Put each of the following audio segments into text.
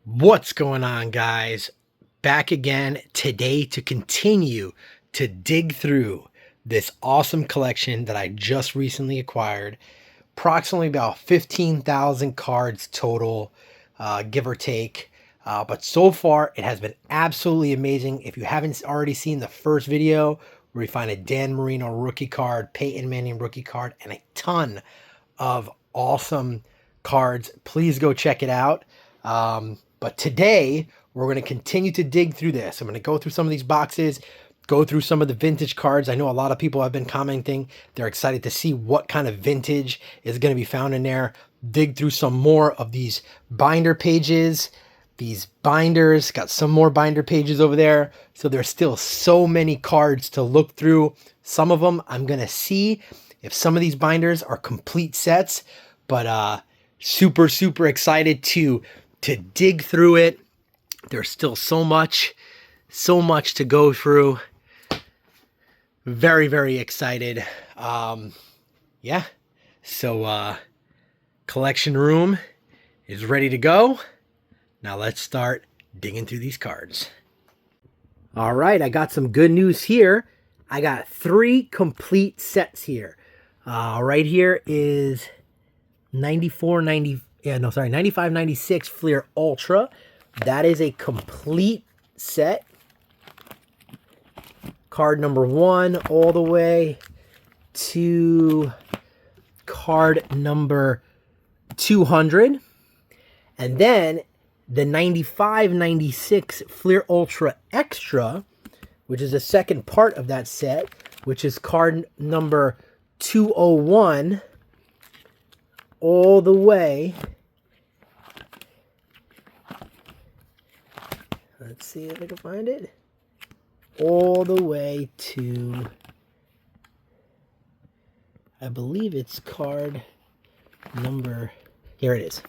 What's going on, guys? Back again today to continue to dig through this awesome collection that I just recently acquired. Approximately about 15,000 cards total, give or take. But so far, it has been absolutely amazing. If you haven't already seen the first video, where we find a Dan Marino rookie card, Peyton Manning rookie card, and a ton of awesome cards, please go check it out. But today, we're going to continue to dig through this. I'm going to go through some of these boxes, go through some of the vintage cards. I know a lot of people have been commenting. They're excited to see what kind of vintage is going to be found in there. Dig through some more of these binder pages. These binders, got some more binder pages over there. So there's still so many cards to look through. Some of them I'm going to see if some of these binders are complete sets. But super excited to dig through it. There's still so much to go through. Very excited. Yeah. So collection room is ready to go. Now let's start digging through these cards. All right, I got some good news here. I got 3 complete sets here. Right here is 95-96 Flair Ultra. That is a complete set. Card number 1 all the way to card number 200. And then the 95-96 Flair Ultra Extra, which is the second part of that set, which is card number 201, all the way. Let's see if I can find it. All the way to, I believe it's card number, here it is.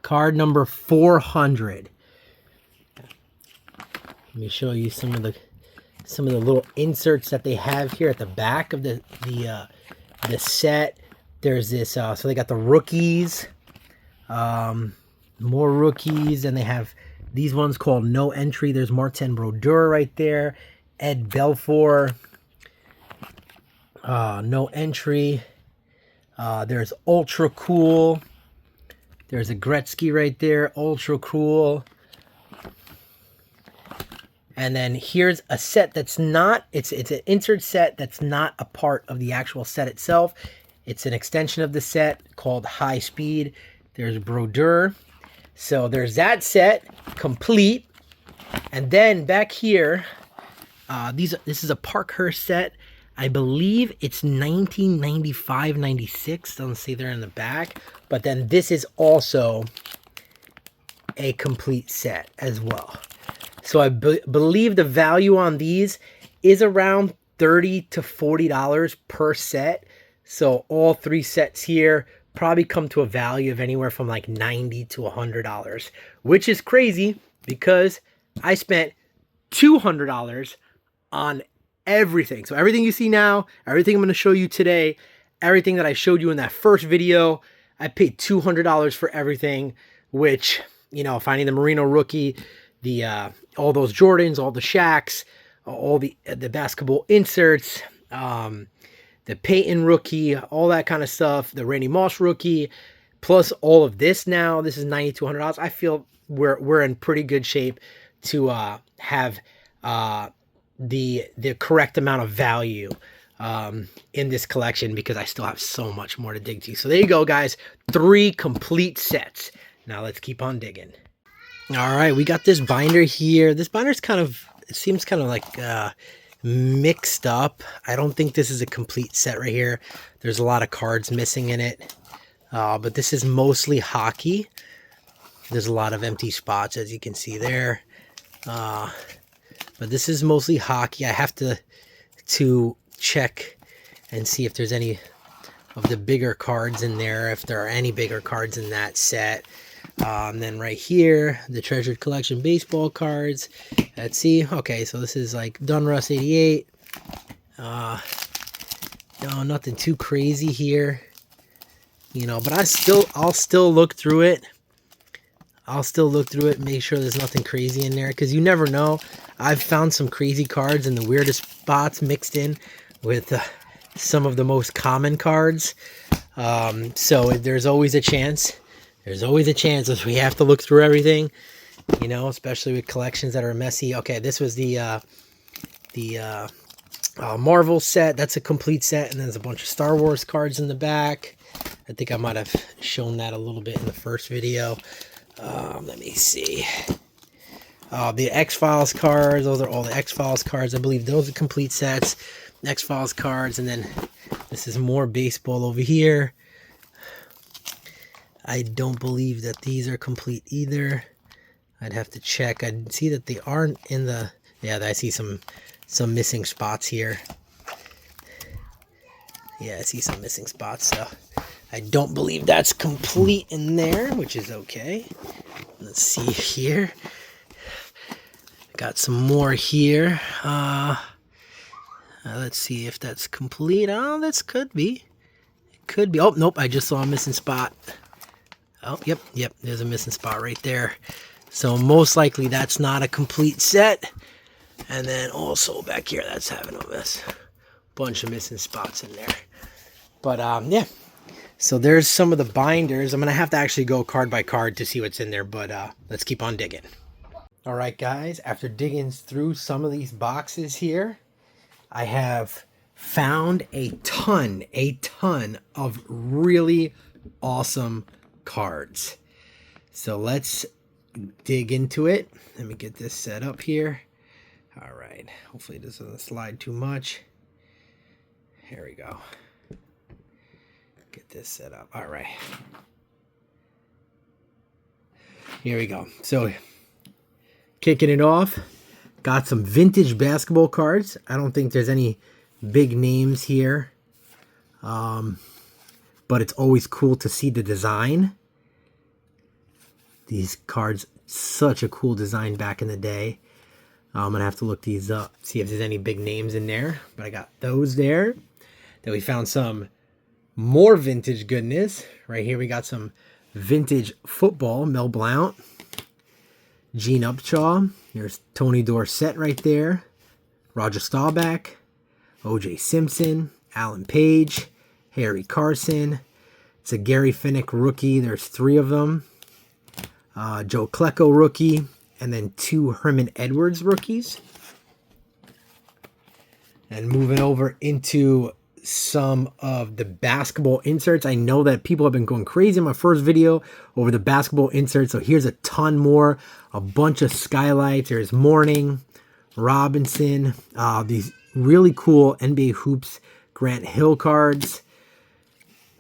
Card number 400. Let me show you some of the little inserts that they have here at the back of the set. There's this, so they got the rookies, more rookies, and they have these ones called No Entry. There's Martin Brodeur right there, Ed Belfour, No Entry. There's Ultra Cool. There's a Gretzky right there, Ultra Cool. And then here's a set that's not, it's an insert set that's not a part of the actual set itself. It's an extension of the set called High Speed. There's Brodeur. So there's that set complete. And then back here, this is a Parkhurst set. I believe it's 1995-96. Doesn't say there in the back. But then this is also a complete set as well. So I believe the value on these is around $30 to $40 per set. So all 3 sets here probably come to a value of anywhere from like $90 to $100, which is crazy because I spent $200 on everything. So everything you see now, everything I'm going to show you today, everything that I showed you in that first video, I paid $200 for everything, which, you know, finding the Marino rookie, the all those Jordans, all the Shaqs, all the basketball inserts, the Peyton rookie, all that kind of stuff, the Randy Moss rookie, plus all of this now. This is $90 to $100. I feel we're in pretty good shape to have the correct amount of value in this collection, because I still have so much more to dig to. So there you go, guys. 3 complete sets. Now let's keep on digging. All right, we got this binder here. This binder's kind of, it seems kind of like mixed up. I don't think this is a complete set right here. There's a lot of cards missing in it. But this is mostly hockey. There's a lot of empty spots, as you can see there. But this is mostly hockey. I have to check and see if there's any of the bigger cards in there, if there are any bigger cards in that set. And then right here, the Treasured Collection baseball cards. Let's see. Okay, so this is like Donruss 88. No, nothing too crazy here. You know, but I'll still look through it. I'll still look through it, make sure there's nothing crazy in there, because you never know. I've found some crazy cards in the weirdest spots mixed in with some of the most common cards. So there's always a chance. There's always a chance that we have to look through everything, you know, especially with collections that are messy. Okay, this was the Marvel set. That's a complete set, and there's a bunch of Star Wars cards in the back. I think I might have shown that a little bit in the first video. Let me see. The X-Files cards. Those are all the X-Files cards. I believe those are complete sets. X-Files cards, and then this is more baseball over here. I don't believe that these are complete either. I'd have to check. I see that they aren't in the... Yeah, I see some missing spots here. Yeah, I see some missing spots, so I don't believe that's complete in there, which is okay. Let's see here. Got some more here. Let's see if that's complete. Oh, this could be. It could be. Oh, nope, I just saw a missing spot. Oh, yep, there's a missing spot right there. So most likely that's not a complete set. And then also back here, that's having a bunch of missing spots in there. But yeah, so there's some of the binders. I'm gonna have to actually go card by card to see what's in there, but let's keep on digging. All right, guys, after digging through some of these boxes here, I have found a ton of really awesome cards. So let's dig into it. Let me get this set up here. All right, hopefully this doesn't slide too much. Here we go. Get this set up. All right. Here we go. So kicking it off, got some vintage basketball cards. I don't think there's any big names here. But it's always cool to see the design. These cards, such a cool design back in the day. I'm going to have to look these up, see if there's any big names in there. But I got those there. Then we found some more vintage goodness. Right here we got some vintage football. Mel Blount. Gene Upshaw. There's Tony Dorsett right there. Roger Staubach. O.J. Simpson. Alan Page. Harry Carson. It's a Gary Finnick rookie. There's 3 of them. Joe Klecko rookie. And then 2 Herman Edwards rookies. And moving over into some of the basketball inserts. I know that people have been going crazy in my first video over the basketball inserts. So here's a ton more. A bunch of skylights. There's Mourning, Robinson. These really cool NBA Hoops Grant Hill cards.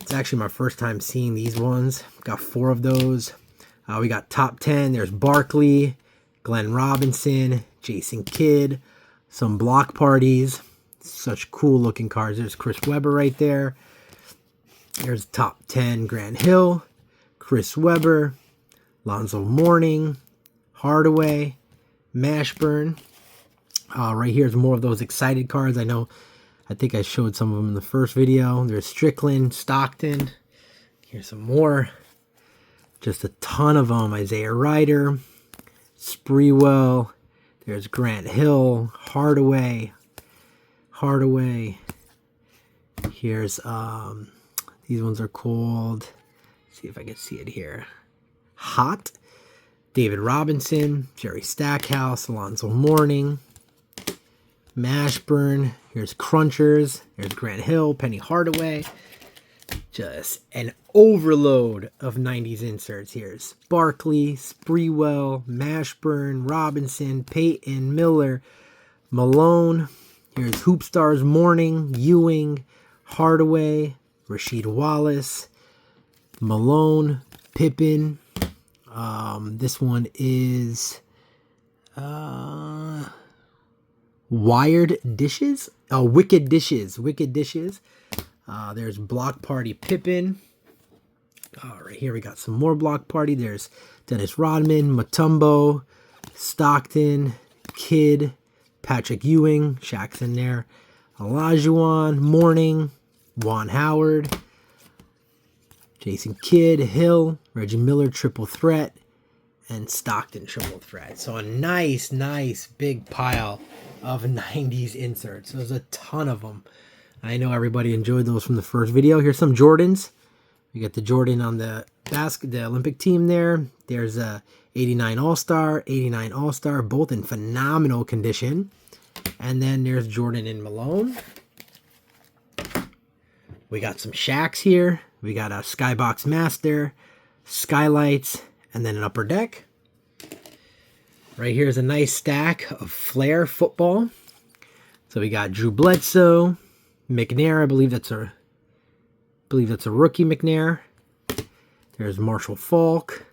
It's actually my first time seeing these ones. Got 4 of those. We got top 10. There's Barkley, Glenn Robinson, Jason Kidd, some block parties. Such cool looking cards. There's Chris Webber right there. There's top 10 Grant Hill, Chris Webber, Lonzo Mourning, Hardaway, Mashburn. Right here's more of those excited cards. I think I showed some of them in the first video. There's Strickland, Stockton. Here's some more. Just a ton of them. Isaiah Ryder, Sprewell. There's Grant Hill, Hardaway. Here's these ones are called, see if I can see it here. Hot. David Robinson, Jerry Stackhouse, Alonzo Mourning, Mashburn. Here's Crunchers. There's Grant Hill, Penny Hardaway. Just an overload of 90s inserts. Here's Barkley, Sprewell, Mashburn, Robinson, Peyton, Miller, Malone. Here's Hoop Stars Mourning, Ewing, Hardaway, Rasheed Wallace, Malone, Pippen. This one is Wired Dishes. Oh, Wicked Dishes. There's Block Party Pippen. All right, here we got some more Block Party. There's Dennis Rodman, Mutombo, Stockton, Kidd, Patrick Ewing, Shaq's in there, Olajuwon, Mourning, Juan Howard, Jason Kidd, Hill, Reggie Miller, Triple Threat, and Stockton triple thread. So a nice big pile of 90s inserts. There's a ton of them. I know everybody enjoyed those from the first video. Here's some Jordans. We got the Jordan on the Olympic team there. There's a 89 All-Star, 89 All-Star, both in phenomenal condition. And then there's Jordan and Malone. We got some Shaqs here. We got a Skybox Master, Skylights, and then an Upper Deck. Right here is a nice stack of Flair football. So we got Drew Bledsoe, McNair. I believe that's a rookie McNair. There's Marshall Faulk.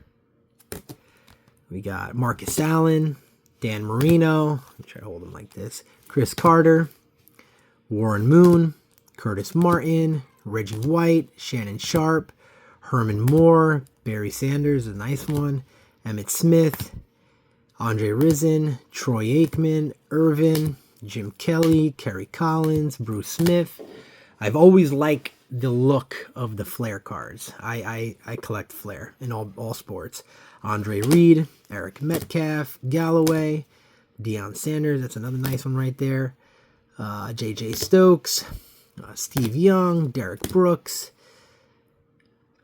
We got Marcus Allen, Dan Marino. Let me try to hold him like this. Chris Carter, Warren Moon, Curtis Martin, Reggie White, Shannon Sharp, Herman Moore, Barry Sanders, a nice one, Emmitt Smith, Andre Rison, Troy Aikman, Irvin, Jim Kelly, Kerry Collins, Bruce Smith. I've always liked the look of the Flair cards. I collect Flair in all sports. Andre Reed, Eric Metcalf, Galloway, Deion Sanders, that's another nice one right there. J.J. Stokes, Steve Young, Derek Brooks,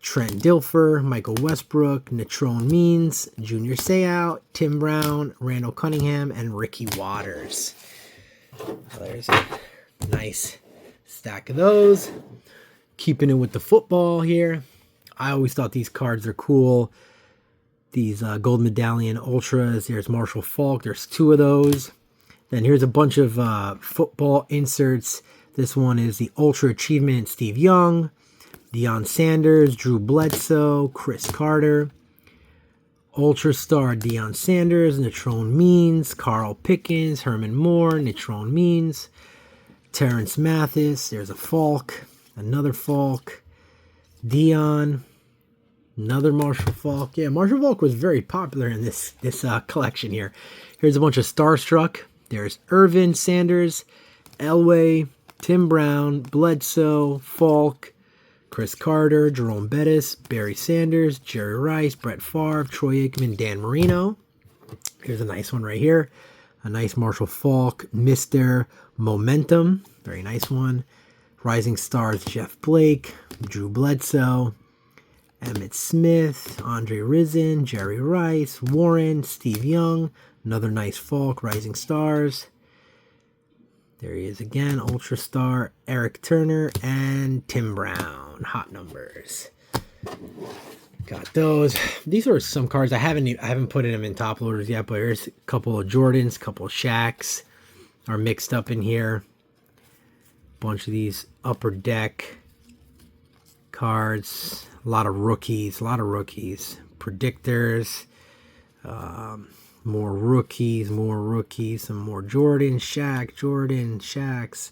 Trent Dilfer, Michael Westbrook, Natrone Means, Junior Seau, Tim Brown, Randall Cunningham, and Ricky Waters. There's a nice stack of those. Keeping it with the football here. I always thought these cards are cool. These gold medallion ultras. There's Marshall Faulk. There's 2 of those. Then here's a bunch of football inserts. This one is the Ultra Achievement Steve Young, Deion Sanders, Drew Bledsoe, Chris Carter, Ultra Star Deion Sanders, Natrone Means, Carl Pickens, Herman Moore, Natrone Means, Terrence Mathis. There's a Faulk, another Faulk, Deion, another Marshall Faulk. Yeah, Marshall Faulk was very popular in this collection here. Here's a bunch of Starstruck. There's Irvin Sanders, Elway, Tim Brown, Bledsoe, Faulk, Chris Carter, Jerome Bettis, Barry Sanders, Jerry Rice, Brett Favre, Troy Aikman, Dan Marino. Here's a nice one right here. A nice Marshall Faulk, Mr. Momentum. Very nice one. Rising Stars, Jeff Blake, Drew Bledsoe, Emmitt Smith, Andre Rison, Jerry Rice, Warren, Steve Young. Another nice Faulk, Rising Stars. There he is again, Ultra Star, Eric Turner, and Tim Brown. Hot numbers. Got those. These are some cards I haven't put them in top loaders yet, but here's a couple of Jordans, couple of Shaqs are mixed up in here. Bunch of these Upper Deck cards. A lot of rookies. Predictors. More rookies. Some more Jordan, Shaqs.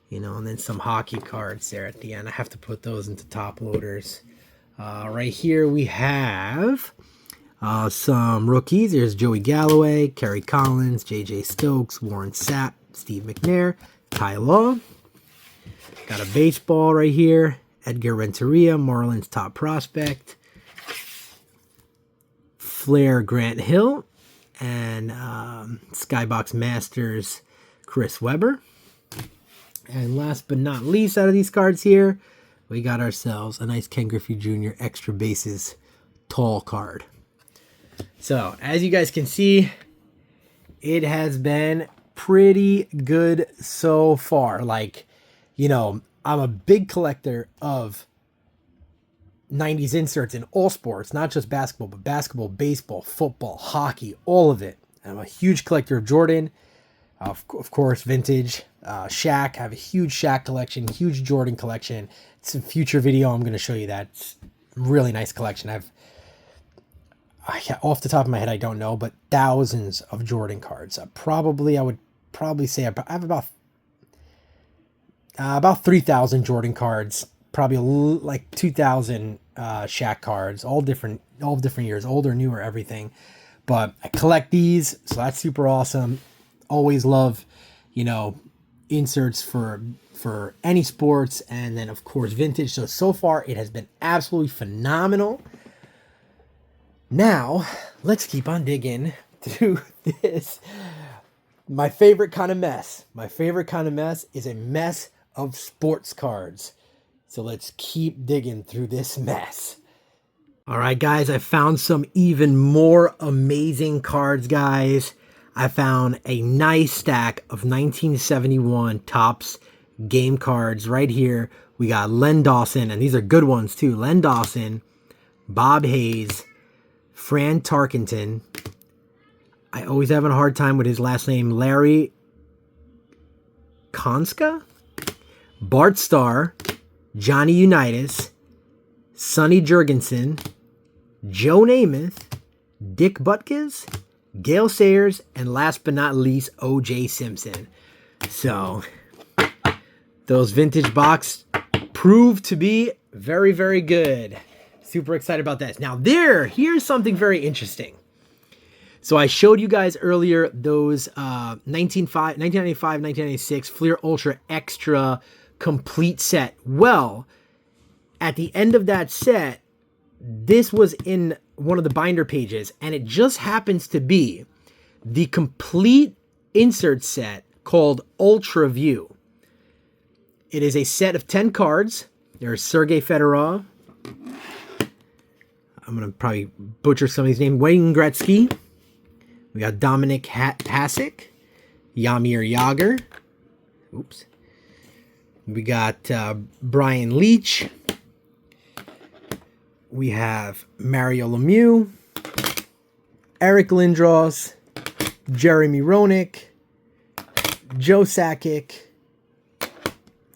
You know, and then some hockey cards there at the end. I have to put those into top loaders. Right here we have some rookies. There's Joey Galloway, Kerry Collins, J.J. Stokes, Warren Sapp, Steve McNair, Ty Law. Got a baseball right here. Edgar Renteria, Marlins top prospect. Flair Grant Hill. And Skybox Masters Chris Webber. And last but not least out of these cards here, we got ourselves a nice Ken Griffey Jr. Extra Bases Tall card. So, as you guys can see, it has been pretty good so far. Like, you know, I'm a big collector of 90s inserts in all sports, not just basketball, but basketball, baseball, football, hockey, all of it. I'm a huge collector of Jordan, of course, vintage. Shaq, I have a huge Shaq collection, huge Jordan collection. It's a future video. I'm going to show you that. It's a really nice collection. Off the top of my head, I don't know, but thousands of Jordan cards. I would probably say I have about 3,000 Jordan cards, probably like 2,000 Shaq cards, all different years, older, newer, everything. But I collect these, so that's super awesome. Always love, you know, inserts for any sports, and then of course vintage. So far it has been absolutely phenomenal. Now, let's keep on digging through this. My favorite kind of mess. My favorite kind of mess is a mess of sports cards. So let's keep digging through this mess. All right, guys, I found some even more amazing cards, guys. I found a nice stack of 1971 Topps game cards right here. We got Len Dawson, and these are good ones too. Len Dawson, Bob Hayes, Fran Tarkenton. I always have a hard time with his last name. Larry Konska, Bart Starr, Johnny Unitas, Sonny Jurgensen, Joe Namath, Dick Butkus, Gale Sayers, and last but not least, O.J. Simpson. So, those vintage box proved to be very, very good. Super excited about that. Now, here's something very interesting. So I showed you guys earlier those 1995, 1996 Flair Ultra Extra complete set. Well, at the end of that set, this was in one of the binder pages, and it just happens to be the complete insert set called Ultra View. It is a set of 10 cards. There's Sergei Fedorov. I'm going to probably butcher some of these names. Wayne Gretzky. We got Dominic Hasek. Jaromir Jagr. Oops. We got Brian Leach. We have Mario Lemieux. Eric Lindros. Jeremy Roenick. Joe Sakic.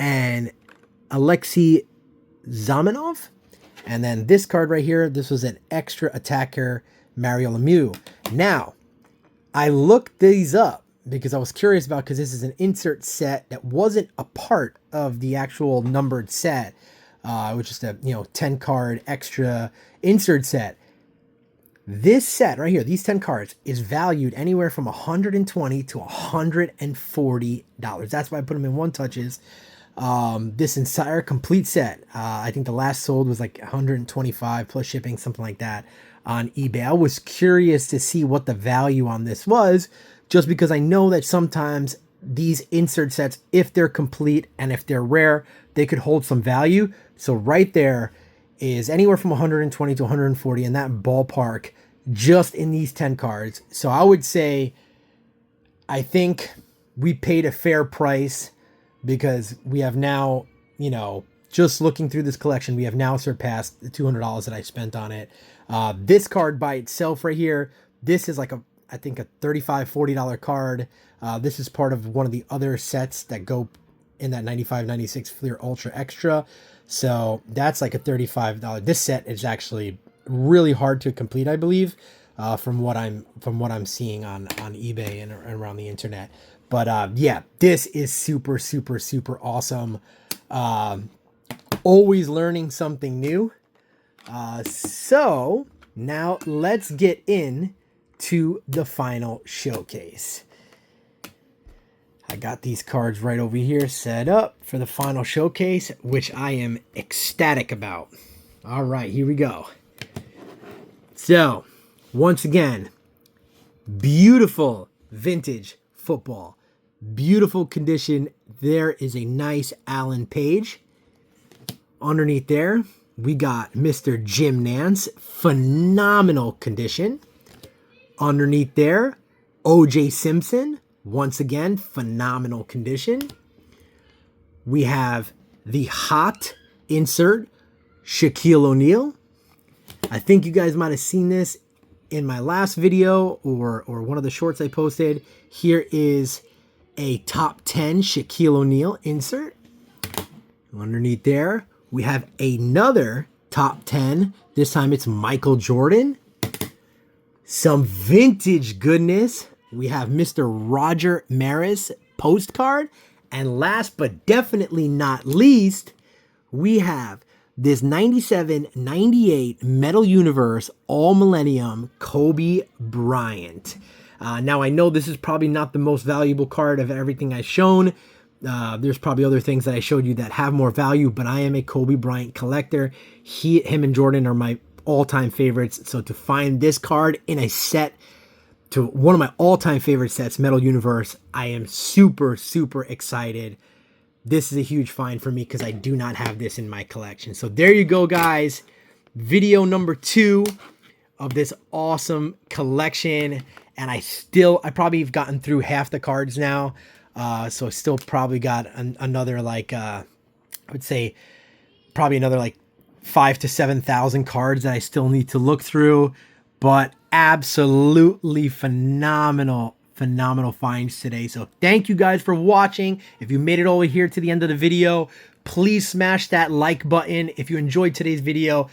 And Alexei Zamenhof. And then this card right here, this was an extra attacker, Mario Lemieux. Now, I looked these up because I was curious about, because this is an insert set that wasn't a part of the actual numbered set, which is a 10 card extra insert set. This set right here, these 10 cards, is valued anywhere from $120 to $140. That's why I put them in one touches. This entire complete set, I think the last sold was like 125 plus shipping, something like that, on eBay. I was curious to see what the value on this was, just because I know that sometimes these insert sets, if they're complete and if they're rare, they could hold some value. So right there is anywhere from 120 to 140 in that ballpark, just in these 10 cards. So I would say, I think we paid a fair price, because we have now, just looking through this collection, we have now surpassed the $200 that I spent on it. This card by itself right here, this is like I think a $35, $40 card. This is part of one of the other sets that go in that 95, 96 Flair Ultra Extra. So that's like a $35. This set is actually really hard to complete, I believe, from what I'm seeing on eBay and around the internet. But yeah, this is super, super, super awesome. Always learning something new. So now let's get in to the final showcase. I got these cards right over here set up for the final showcase, which I am ecstatic about. All right, here we go. So, once again, beautiful vintage football. Beautiful condition. There is a nice Alan Page. Underneath there, we got Mr. Jim Nance. Phenomenal condition. Underneath there, O.J. Simpson. Once again, phenomenal condition. We have the hot insert, Shaquille O'Neal. I think you guys might have seen this in my last video or one of the shorts I posted. Here is a top 10 Shaquille O'Neal insert. Underneath there, we have another top 10. This time it's Michael Jordan. Some vintage goodness. We have Mr. Roger Maris postcard. And last but definitely not least, we have this 97-98 Metal Universe All Millennium Kobe Bryant. Now, I know this is probably not the most valuable card of everything I've shown. There's probably other things that I showed you that have more value, but I am a Kobe Bryant collector. Him and Jordan are my all-time favorites. So to find this card in a set to one of my all-time favorite sets, Metal Universe, I am super, super excited. This is a huge find for me because I do not have this in my collection. So there you go, guys. Video number 2 of this awesome collection. And I probably have gotten through half the cards now. So I still probably got another, like, I would say probably another like 5,000 to 7,000 cards that I still need to look through. But absolutely phenomenal finds today. So thank you guys for watching. If you made it all the way here to the end of the video, please smash that like button if you enjoyed today's video.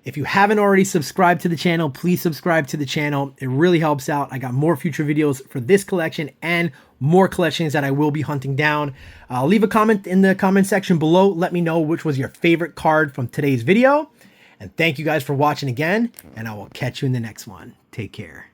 If you haven't already subscribed to the channel, please subscribe to the channel. It really helps out. I got more future videos for this collection and more collections that I will be hunting down. Leave a comment in the comment section below. Let me know which was your favorite card from today's video. And thank you guys for watching again, and I will catch you in the next one. Take care.